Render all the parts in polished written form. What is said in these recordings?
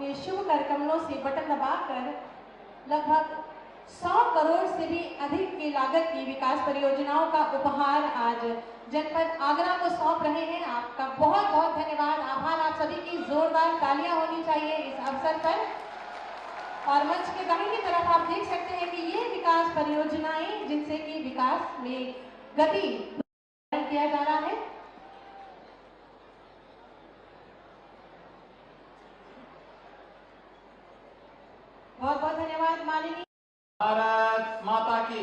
उनके शुभ करकमलों से बटन दबाकर लगभग 100 करोड़ से भी अधिक की लागत की विकास परियोजनाओं का उपहार आज जनपद आगरा को सौंप रहे हैं। आपका बहुत बहुत धन्यवाद, आभार। आप सभी की जोरदार तालियां होनी चाहिए इस अवसर पर। और मंच के दाहिनी तरफ आप देख सकते हैं कि ये विकास परियोजनाएं जिनसे कि विकास में गति किया जा रहा है। बहुत बहुत धन्यवाद माननीय। भारत माता की,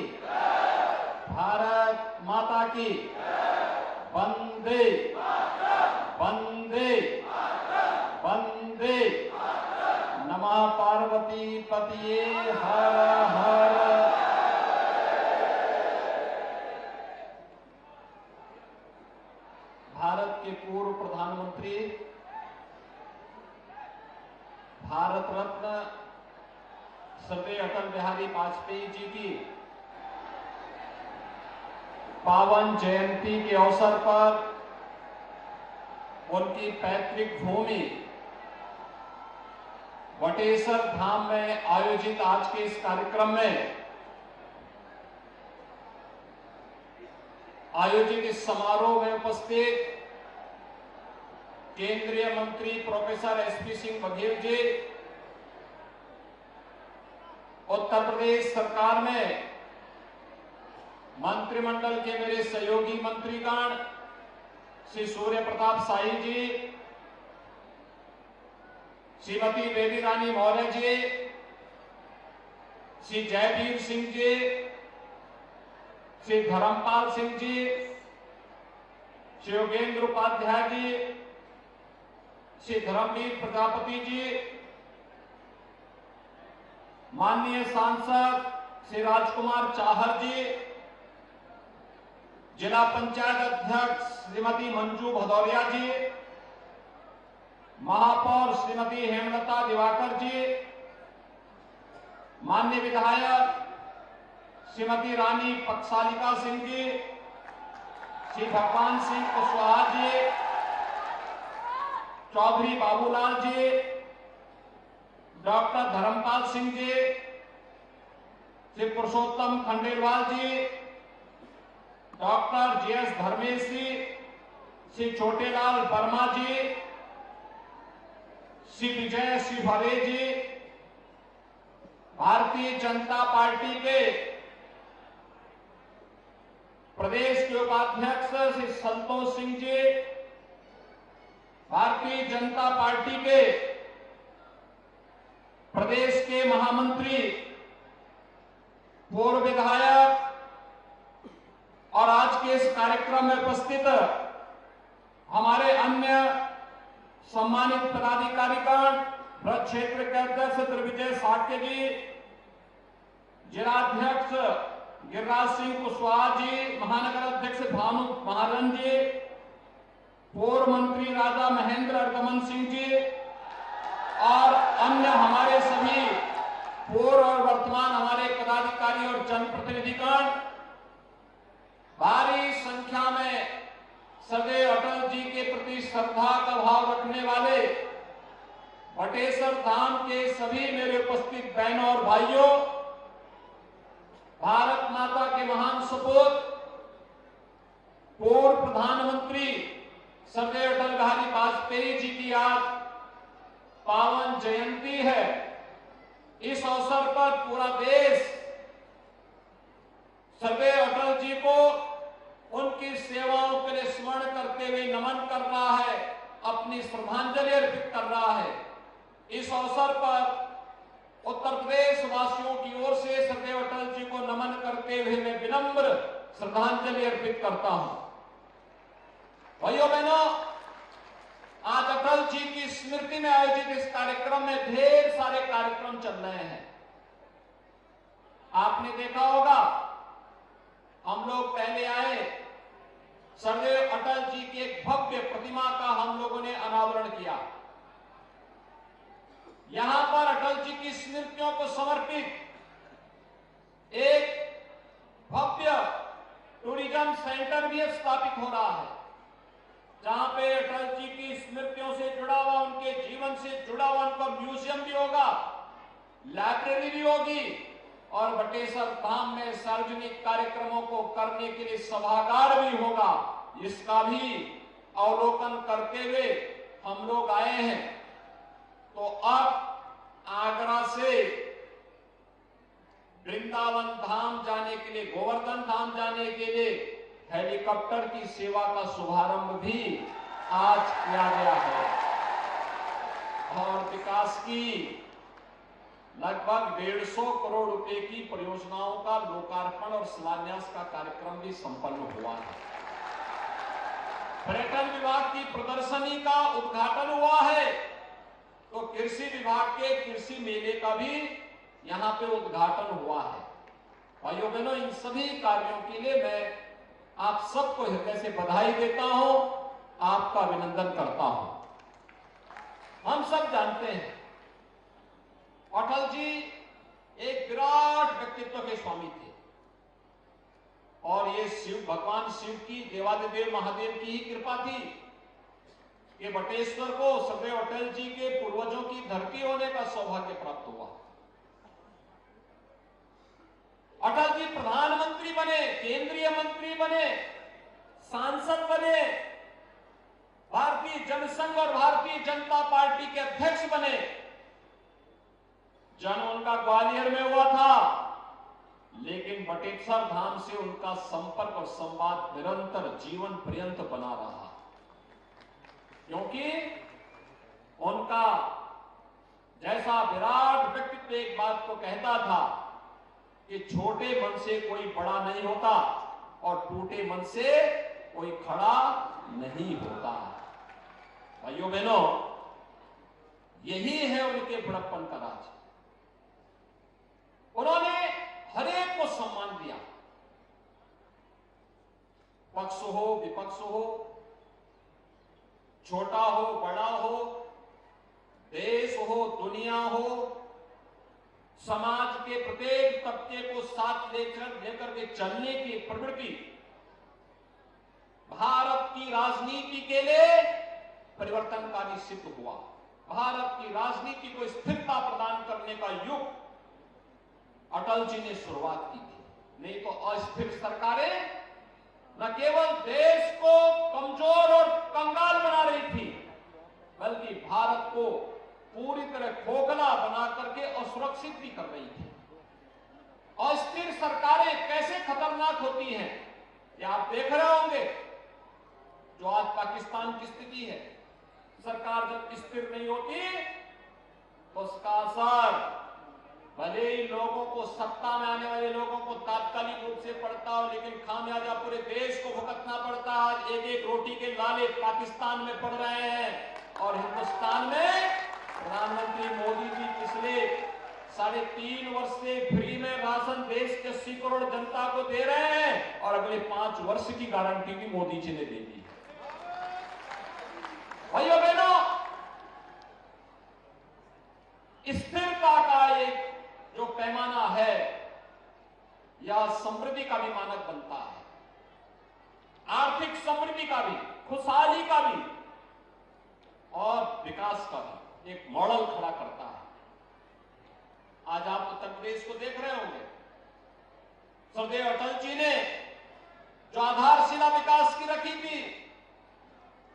भारत माता की, वंदे वंदे वंदे, नमः पार्वती पतिये हर हर। भारत के पूर्व प्रधानमंत्री, भारत रत्न स्वर्गीय अटल बिहारी वाजपेयी जी की पावन जयंती के अवसर पर उनकी पैतृक भूमि वटेश्वर धाम में आयोजित आज के इस कार्यक्रम में आयोजित इस समारोह में उपस्थित केंद्रीय मंत्री प्रोफेसर एसपी सिंह बघेल जी, उत्तर प्रदेश सरकार में मंत्रिमंडल के मेरे सहयोगी मंत्रीगण श्री सूर्य प्रताप शाही जी, श्रीमती बेबी रानी मौर्य जी, श्री जयवीर सिंह जी, श्री धर्मपाल सिंह जी, श्री योगेंद्र उपाध्याय जी, श्री धर्मवीर प्रजापति जी, माननीय सांसद श्री राजकुमार चाहर जी, जिला पंचायत अध्यक्ष श्रीमती मंजू भदौरिया जी, महापौर श्रीमती हेमलता दिवाकर जी, माननीय विधायक श्रीमती रानी पक्षालिका सिंह जी, श्री भगवान सिंह कुशवाहा जी, चौधरी बाबूलाल जी, डॉक्टर धर्मपाल सिंह जी, श्री पुरुषोत्तम खंडेलवाल जी, डॉक्टर जीएस धर्मेश जी, श्री छोटेलाल वर्मा जी, श्री विजय शिवहरे जी, भारतीय जनता पार्टी के प्रदेश के उपाध्यक्ष श्री संतोष सिंह जी, भारतीय जनता पार्टी के प्रदेश के महामंत्री, पूर्व विधायक और आज के इस कार्यक्रम में उपस्थित हमारे अन्य सम्मानित पदाधिकारीगण, ब्रज क्षेत्र के अध्यक्ष त्रिविजय साक्य जी, जिलाध्यक्ष गिरिराज सिंह कुशवाहा जी, महानगर अध्यक्ष भानु महाजन जी, पूर्व मंत्री राजा महेंद्र अर्गमन सिंह जी और अन्य हमारे सभी पूर्व और वर्तमान हमारे पदाधिकारी और जनप्रतिनिधिगण, भारी संख्या में सदैव अटल जी के प्रति श्रद्धा का भाव रखने वाले वटेश्वर धाम के सभी मेरे उपस्थित बहनों और भाइयों, भारत माता के महान सपूत पूर्व प्रधानमंत्री स्वर्गीय अटल बिहारी वाजपेयी जी की आज पावन जयंती है। इस अवसर पर पूरा देश स्वर्गीय अटल जी को उनकी सेवाओं के लिए स्मरण करते हुए नमन कर रहा है, अपनी श्रद्धांजलि अर्पित कर रहा है। इस अवसर पर उत्तर प्रदेश वासियों की ओर से स्वर्गीय अटल जी को नमन करते हुए मैं विनम्र श्रद्धांजलि अर्पित करता हूं। भाइयों बहनों, आज अटल जी की स्मृति में आयोजित इस कार्यक्रम में ढेर सारे कार्यक्रम चल रहे हैं। आपने देखा होगा, हम लोग पहले आए, स्वर्गीय अटल जी की एक भव्य प्रतिमा का हम लोगों ने अनावरण किया। यहां पर अटल जी की स्मृतियों को समर्पित एक भव्य टूरिज्म सेंटर भी स्थापित हो रहा है, जहां पे अटल जी की स्मृतियों से जुड़ा हुआ, उनके जीवन से जुड़ा हुआ उनका म्यूजियम लाइब्रेरी भी होगी और बटेश्वर धाम में सार्वजनिक कार्यक्रमों को करने के लिए सभागार भी होगा। इसका भी अवलोकन करते हुए हम लोग आए हैं। तो अब आगरा से वृंदावन धाम जाने के लिए, गोवर्धन धाम जाने के लिए हेलीकॉप्टर की सेवा का शुभारंभ भी आज किया गया है और विकास की लगभग 150 करोड़ रुपए की परियोजनाओं का लोकार्पण और शिलान्यास का कार्यक्रम भी संपन्न हुआ है। पर्यटन विभाग की प्रदर्शनी का उद्घाटन हुआ है, तो कृषि विभाग के कृषि मेले का भी यहां पे उद्घाटन हुआ है। भाइयों बहनों, इन सभी कार्यों के लिए मैं आप सबको हृदय से बधाई देता हूं, आपका अभिनंदन करता हूं। हम सब जानते हैं अटल जी एक विराट व्यक्तित्व के स्वामी थे और ये भगवान शिव की, देवादिदेव महादेव की ही कृपा थी कि बटेश्वर को सरदेव अटल जी के पूर्वजों की धरती होने का सौभाग्य प्राप्त हुआ। अटल जी प्रधानमंत्री बने, केंद्रीय मंत्री बने, सांसद बने, भारतीय जनसंघ और भारतीय जनता पार्टी के अध्यक्ष बने। जन्म उनका ग्वालियर में हुआ था, लेकिन बटेश्वर धाम से उनका संपर्क और संवाद निरंतर जीवन पर्यंत बना रहा, क्योंकि उनका जैसा विराट व्यक्तित्व एक बात को कहता था कि छोटे मन से कोई बड़ा नहीं होता और टूटे मन से कोई खड़ा नहीं होता। भाइयों बहनों, यही है उनके बड़प्पन का राज। उन्होंने हरेक को सम्मान दिया, पक्ष हो विपक्ष हो, छोटा हो बड़ा हो, देश हो दुनिया हो, समाज के प्रत्येक तबके को साथ लेकर के चलने की प्रवृत्ति भारत की राजनीति के लिए परिवर्तनकारी सिद्ध हुआ। भारत की राजनीति को स्थिरता प्रदान करने का युग अटल जी ने शुरुआत की थी। नहीं तो अस्थिर सरकारें न केवल देश को कमजोर और कंगाल बना रही थी, बल्कि भारत को पूरी तरह खोखला बना करके असुरक्षित भी कर रही थी। अस्थिर सरकारें कैसे खतरनाक होती हैं, ये आप देख रहे होंगे। जो आज पाकिस्तान की स्थिति है, सरकार जब स्थिर नहीं होती तो उसका असर भले ही लोगों को, सत्ता में आने वाले लोगों को तात्कालिक रूप से पड़ता हो, लेकिन खामियाजा पूरे देश को भुगतना पड़ता है। आज एक एक रोटी के लाले पाकिस्तान में पड़ रहे हैं और हिंदुस्तान में प्रधानमंत्री मोदी जी पिछले 3.5 वर्ष से फ्री में राशन देश के 80 करोड़ जनता को दे रहे हैं और अगले 5 वर्ष की गारंटी भी मोदी जी ने दे दी। भाइयों बहनों, स्थिरता का एक जो पैमाना है या समृद्धि का भी मानक बनता है, आर्थिक समृद्धि का भी, खुशहाली का भी और विकास का भी एक मॉडल खड़ा करता है। आज आप उत्तर प्रदेश को देख रहे होंगे, सरदेव अटल जी ने जो आधारशिला विकास की रखी थी,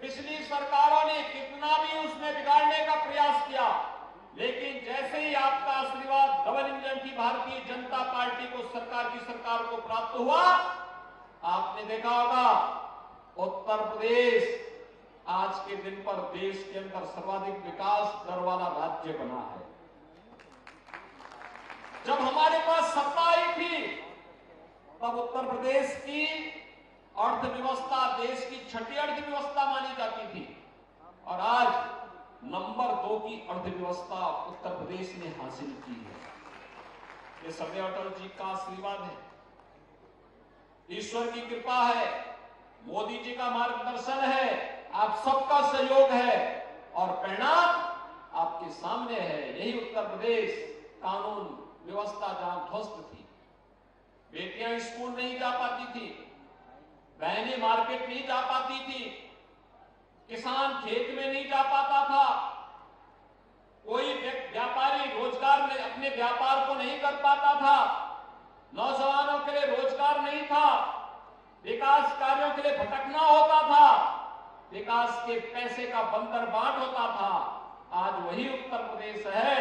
पिछली सरकारों ने कितना भी उसमें बिगाड़ने का प्रयास किया, लेकिन जैसे ही आपका आशीर्वाद डबल इंजन की भारतीय जनता पार्टी को, सरकार को प्राप्त हुआ, आपने देखा होगा उत्तर प्रदेश आज के दिन पर देश के अंदर सर्वाधिक विकास दर वाला राज्य बना है। जब हमारे पास सत्ता आई थी, तब उत्तर प्रदेश की अर्थव्यवस्था देश की 6ठी अर्थव्यवस्था मानी जाती थी और आज नंबर 2 की अर्थव्यवस्था उत्तर प्रदेश ने हासिल की है। ये सरदेव अटल जी का आशीर्वाद है, ईश्वर की कृपा है, मोदी जी का मार्गदर्शन है, आप सबका सहयोग है और परिणाम आपके सामने है। यही उत्तर प्रदेश कानून व्यवस्था जहां ध्वस्त थी, बेटियां स्कूल नहीं जा पाती थी, बहनें मार्केट नहीं जा पाती थी, किसान खेत में नहीं जा पाता था, कोई व्यापारी रोजगार में अपने अपने व्यापार को नहीं कर पाता था, नौजवानों के लिए रोजगार नहीं था, विकास कार्यों के लिए भटकना होता था, विकास के पैसे का बंदरबाट होता था। आज वही उत्तर प्रदेश है,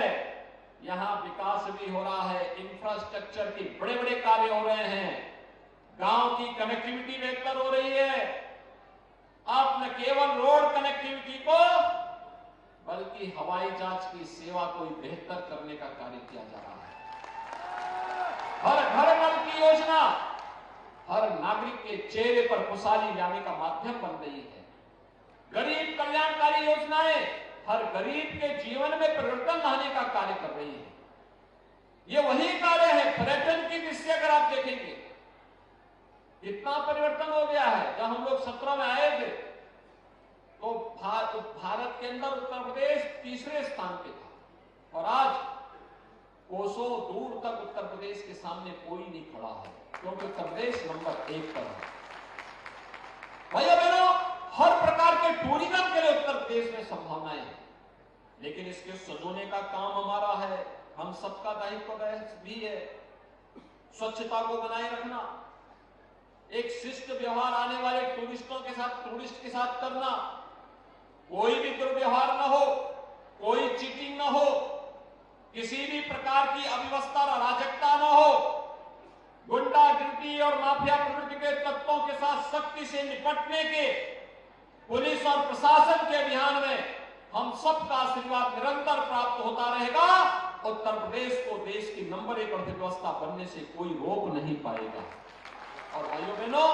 यहां विकास भी हो रहा है, इंफ्रास्ट्रक्चर के बड़े बड़े कार्य हो रहे हैं, गांव की कनेक्टिविटी बेहतर हो रही है। अब न केवल रोड कनेक्टिविटी को बल्कि हवाई जहाज की सेवा को बेहतर करने का कार्य किया जा रहा है। हर घर नल की योजना हर नागरिक के चेहरे पर खुशहाली लाने का माध्यम बन रही है। गरीब कल्याणकारी योजनाएं हर गरीब के जीवन में परिवर्तन लाने का कार्य कर रही है। ये वही कार्य है। पर्यटन की दृष्टि अगर आप देखेंगे इतना परिवर्तन हो गया है। जब हम लोग 17 में आए थे तो भारत के अंदर उत्तर प्रदेश तीसरे स्थान पे था और आज कोसों दूर तक उत्तर प्रदेश के सामने कोई नहीं खड़ा है, क्योंकि उत्तर प्रदेश नंबर 1 पर है। भाइयों बहनों, हर प्रकार के टूरिज्म के लिए उत्तर प्रदेश में संभावनाएं हैं, लेकिन इसके सजोने का काम हमारा है, हम सबका दायित्व भी है। स्वच्छता को बनाए रखना, एक शिष्ट व्यवहार आने वाले टूरिस्ट के साथ करना, कोई भी दुर्व्यवहार न हो, कोई चीटिंग न हो, किसी भी प्रकार की अव्यवस्था और अराजकता न हो, गुंडागिरी और माफिया प्रवृत्ति के तत्वों के साथ सख्ती से निपटने के पुलिस और प्रशासन के अभियान में हम सबका आशीर्वाद निरंतर प्राप्त होता रहेगा। उत्तर प्रदेश को देश की नंबर 1 अर्थव्यवस्था बनने से कोई रोक नहीं पाएगा। और भाइयों बहनों,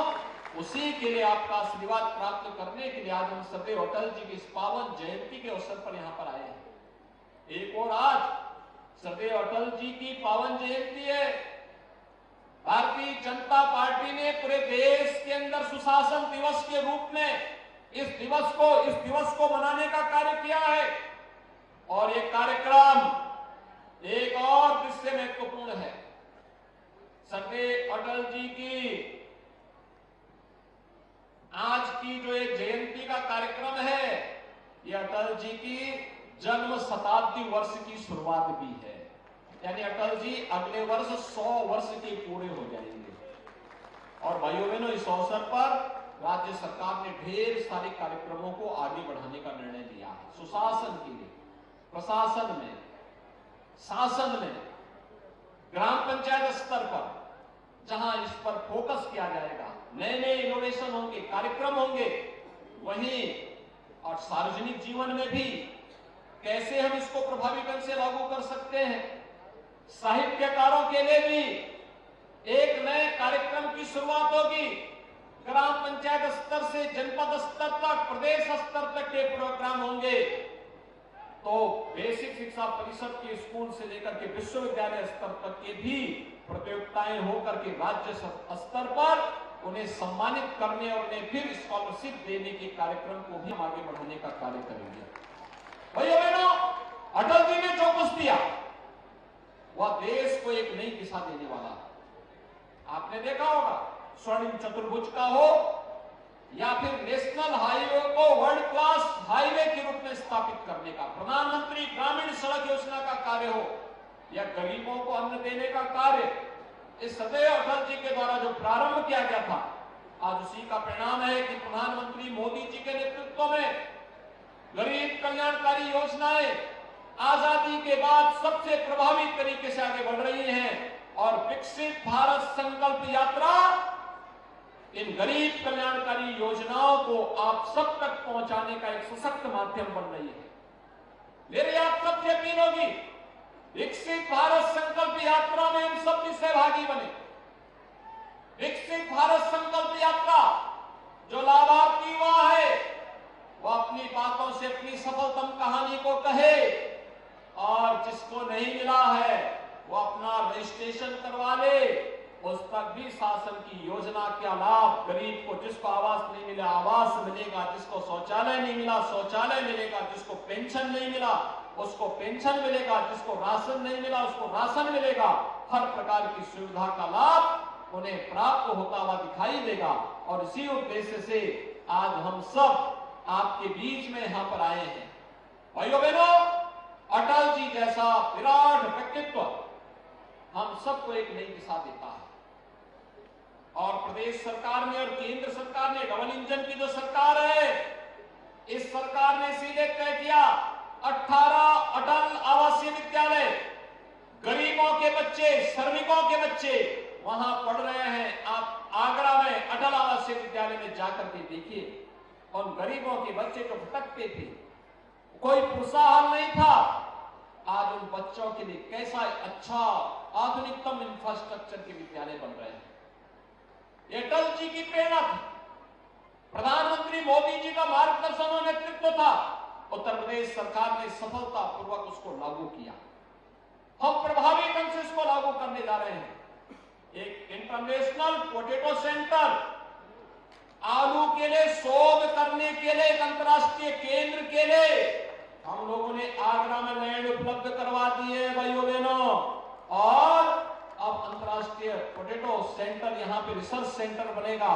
उसी के लिए आपका आशीर्वाद प्राप्त करने के लिए आज हम सदैव अटल जी की इस पावन जयंती के अवसर पर यहां पर आए हैं। एक और आज सदैव अटल जी की पावन जयंती है। भारतीय जनता पार्टी ने पूरे देश के अंदर सुशासन दिवस के रूप में इस दिवस को मनाने का कार्य किया है और ये कार्यक्रम एक और दृष्टि महत्वपूर्ण है। सदैव अटल जी की आज की जो एक जयंती का कार्यक्रम है, ये अटल जी की जन्म शताब्दी वर्ष की शुरुआत भी है। यानी अटल जी अगले वर्ष 100 वर्ष के पूरे हो जाएंगे। और भाइयों बहनों, इस अवसर पर राज्य सरकार ने ढेर सारे कार्यक्रमों को आगे बढ़ाने का निर्णय लिया है। सुशासन के लिए प्रशासन में, शासन में, ग्राम पंचायत स्तर पर जहां इस पर फोकस किया जाएगा, नए नए इनोवेशन होंगे, कार्यक्रम होंगे, वहीं और सार्वजनिक जीवन में भी कैसे हम इसको प्रभावी ढंग से लागू कर सकते हैं। साहित्यकारों के लिए भी एक नए कार्यक्रम की शुरुआत होगी। ग्राम पंचायत स्तर से जनपद स्तर तक, प्रदेश स्तर तक के प्रोग्राम होंगे। तो बेसिक शिक्षा परिषद के स्कूल से लेकर के विश्वविद्यालय स्तर तक के भी प्रतियोगिताएं होकर के राज्य स्तर पर उन्हें सम्मानित करने और उन्हें फिर स्कॉलरशिप देने के कार्यक्रम को भी हम आगे बढ़ाने का कार्य करेंगे। भाइयों बहनों, अटल जी ने जो कुछ दिया वह देश को एक नई दिशा देने वाला है। आपने देखा होगा, स्वर्णिम चतुर्भुज का हो या फिर नेशनल हाईवे को वर्ल्ड क्लास हाईवे के रूप में स्थापित करने का, प्रधानमंत्री ग्रामीण सड़क योजना का कार्य हो या गरीबों को अन्न देने का कार्य, इस सदैव अटल जी के द्वारा जो प्रारंभ किया गया था, आज उसी का परिणाम है कि प्रधानमंत्री मोदी जी के नेतृत्व में गरीब कल्याणकारी योजनाएं आजादी के बाद सबसे प्रभावी तरीके से आगे बढ़ रही हैं और विकसित भारत संकल्प यात्रा इन गरीब कल्याणकारी योजनाओं को आप सब तक पहुंचाने का एक सशक्त माध्यम बन रही है। मेरी आप सबसे अपील होगी, विकसित भारत संकल्प यात्रा में हम सब भी सहभागी बने। विकसित भारत संकल्प यात्रा जो लाभार्थी हुआ है वो अपनी बातों से अपनी सफलतम कहानी को कहे और जिसको नहीं मिला है वो अपना रजिस्ट्रेशन करवा ले। उस तक भी शासन की योजना का लाभ गरीब को, जिसको आवास नहीं मिला आवास मिलेगा, जिसको शौचालय नहीं मिला शौचालय मिलेगा, जिसको पेंशन नहीं मिला उसको पेंशन मिलेगा, जिसको राशन नहीं मिला उसको राशन मिलेगा। हर प्रकार की सुविधा का लाभ उन्हें प्राप्त होता हुआ दिखाई देगा। और इसी उद्देश्य से आज हम सब आपके बीच में यहां पर आए हैं। भाइयों बहनों, अटल जी जैसा विराट व्यक्तित्व हम सबको एक नई दिशा देता है। और प्रदेश सरकार ने और केंद्र सरकार ने, डबल इंजन की जो सरकार है, इस सरकार ने सीधे तय किया 18 अटल आवासीय विद्यालय, गरीबों के बच्चे, श्रमिकों के बच्चे वहां पढ़ रहे हैं। आप आगरा में अटल आवासीय विद्यालय में जाकर के देखिए, और गरीबों के बच्चे तो भटकते थे, कोई प्रोत्साहन नहीं था। आज उन बच्चों के लिए कैसा अच्छा आधुनिकतम इंफ्रास्ट्रक्चर के विद्यालय बन रहे हैं। ये अटल जी की प्रेरणा थी, प्रधानमंत्री मोदी जी का मार्गदर्शन और नेतृत्व था। उत्तर प्रदेश सरकार ने सफलतापूर्वक उसको लागू किया। हम प्रभावी ढंग से इसको लागू करने जा रहे हैं। एक इंटरनेशनल पोटैटो सेंटर, आलू के लिए शोध करने के लिए एक अंतर्राष्ट्रीय केंद्र के लिए हम लोगों ने आगरा में लैंड उपलब्ध करवा दी है भाइयों बहनों। और अब अंतर्राष्ट्रीय पोटैटो सेंटर, यहां पे रिसर्च सेंटर बनेगा।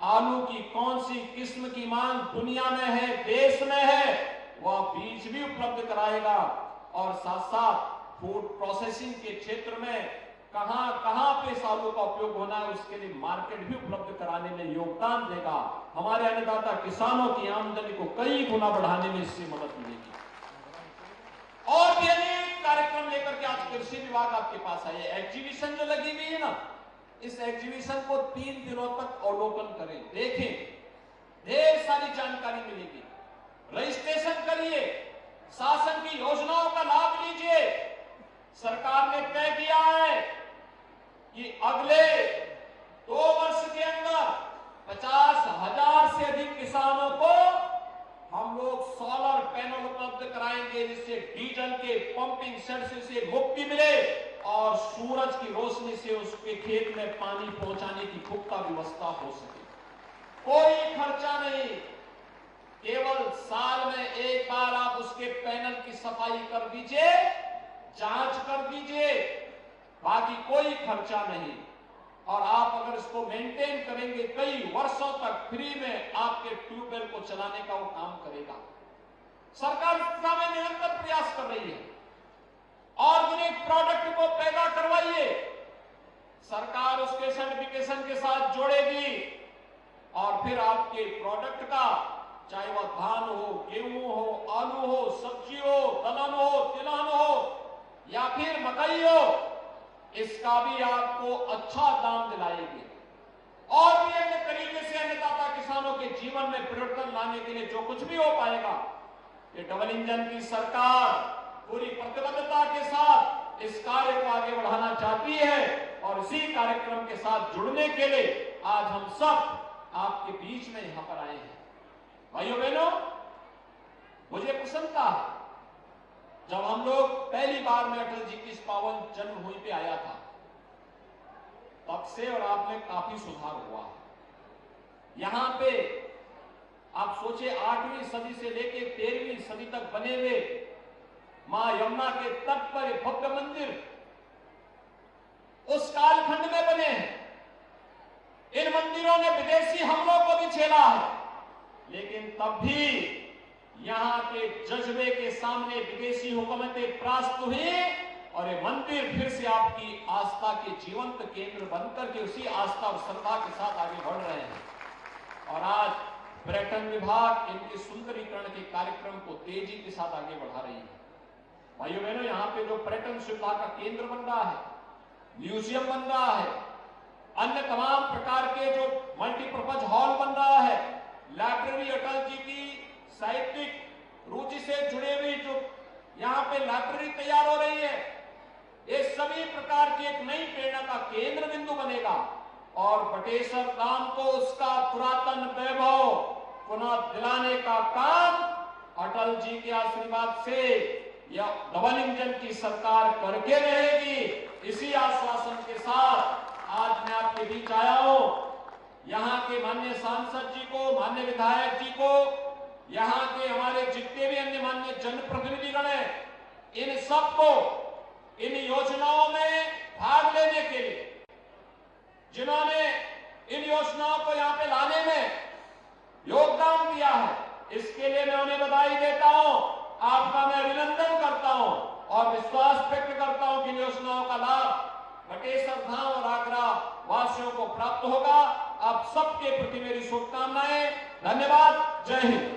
आलू की कौन सी किस्म की मांग दुनिया में है, देश में है, वह बीज भी उपलब्ध कराएगा। और साथ साथ फूड प्रोसेसिंग के क्षेत्र में कहां कहां पे इस आलू का उपयोग होना है, उसके लिए मार्केट भी उपलब्ध कराने में योगदान देगा। हमारे अन्नदाता किसानों की आमदनी को कई गुना बढ़ाने में इससे मदद मिलेगी। और भी अनेक कार्यक्रम लेकर के आज कृषि विभाग आपके पास है। एग्जीबिशन जो लगी हुई है ना, इस एग्जीबिशन को 3 दिनों तक अवलोकन करें, देखें, ढेर सारी जानकारी मिलेगी। रजिस्ट्रेशन करिए, शासन की योजनाओं का लाभ लीजिए। सरकार ने तय किया है कि अगले 2 वर्ष के अंदर 50,000 से अधिक किसानों को हम लोग सोलर पैनल उपलब्ध कराएंगे, जिससे डीजल के पंपिंग सेट से मुक्ति मिले और सूरज की रोशनी से उसके खेत में पानी पहुंचाने की पुख्ता व्यवस्था हो सके। कोई खर्चा नहीं, केवल साल में एक बार आप उसके पैनल की सफाई कर दीजिए, जांच कर दीजिए, बाकी कोई खर्चा नहीं। और आप अगर इसको मेंटेन करेंगे, कई वर्षों तक फ्री में आपके ट्यूबवेल को चलाने का वो काम करेगा। सरकार इस दिशा में निरंतर प्रयास कर रही है। ऑर्गेनिक प्रोडक्ट को पैदा करवाइए, सरकार उसके सर्टिफिकेशन के साथ जोड़ेगी और फिर आपके प्रोडक्ट का, चाहे वह धान हो, गेहूं हो, आलू हो, सब्जी हो, दलहन हो, तिलहन हो या फिर मकई हो, इसका भी आपको अच्छा दाम दिलाएगी। और भी अन्य तरीके से अन्नदाता किसानों के जीवन में परिवर्तन लाने के लिए जो कुछ भी हो पाएगा, ये डबल इंजन की सरकार पूरी प्रतिबद्धता के साथ इस कार्य को आगे बढ़ाना चाहती है। और इसी कार्यक्रम के साथ जुड़ने के लिए आज हम सब आपके बीच में यहां पर आए हैं। भाइयों बहनों, मुझे प्रसन्नता है जब हम लोग पहली बार में अटल जी की इस पावन जन्मभूमि पे आया था, तब से और आप में काफी सुधार हुआ। यहां पे आप सोचे 8वीं सदी से लेकर 13वीं सदी तक बने हुए मां यमुना के तट पर भव्य मंदिर उस कालखंड में बने हैं। इन मंदिरों ने विदेशी हमलों को भी झेला है, लेकिन तब भी यहां के जज्बे के सामने विदेशी हुकूमतें परास्त हुई और ये मंदिर फिर से आपकी आस्था के जीवंत केंद्र बनकर के उसी आस्था और श्रद्धा के साथ आगे बढ़ रहे हैं। और आज पर्यटन विभाग इनके सुंदरीकरण के कार्यक्रम को तेजी के साथ आगे बढ़ा रही है। भाइयों बहनों, यहाँ पे जो पर्यटन सुविधा का केंद्र बन रहा है, म्यूजियम बन रहा है, अन्य तमाम प्रकार के जो मल्टीपर्पज हॉल बन रहा है, लाइब्रेरी, अटल जी की साहित्यिक रुचि से जुड़े हुए जो यहाँ पे लाइब्रेरी तैयार हो रही है, ये सभी प्रकार की एक नई प्रेरणा का केंद्र बिंदु बनेगा। और बटेश्वर धाम को उसका पुरातन वैभव पुनः दिलाने का काम अटल जी के आशीर्वाद से या डबल इंजन की सरकार करके रहेगी। इसी आश्वासन के साथ आज मैं आपके बीच आया हूं। यहाँ के माननीय सांसद जी को, माननीय विधायक जी को, यहाँ के हमारे जितने भी अन्य माननीय जनप्रतिनिधिगण हैं, इन सबको इन योजनाओं में भाग लेने के लिए, जिन्होंने इन योजनाओं को यहाँ पे लाने में योगदान दिया है, इसके लिए मैं उन्हें बधाई देता हूं। आपका मैं अभिनंदन करता हूं और विश्वास व्यक्त करता हूं कि इन योजनाओं का लाभ बटेश्वर धाम और आगरा वासियों को प्राप्त होगा। आप सबके प्रति मेरी शुभकामनाएं। धन्यवाद। जय हिंद।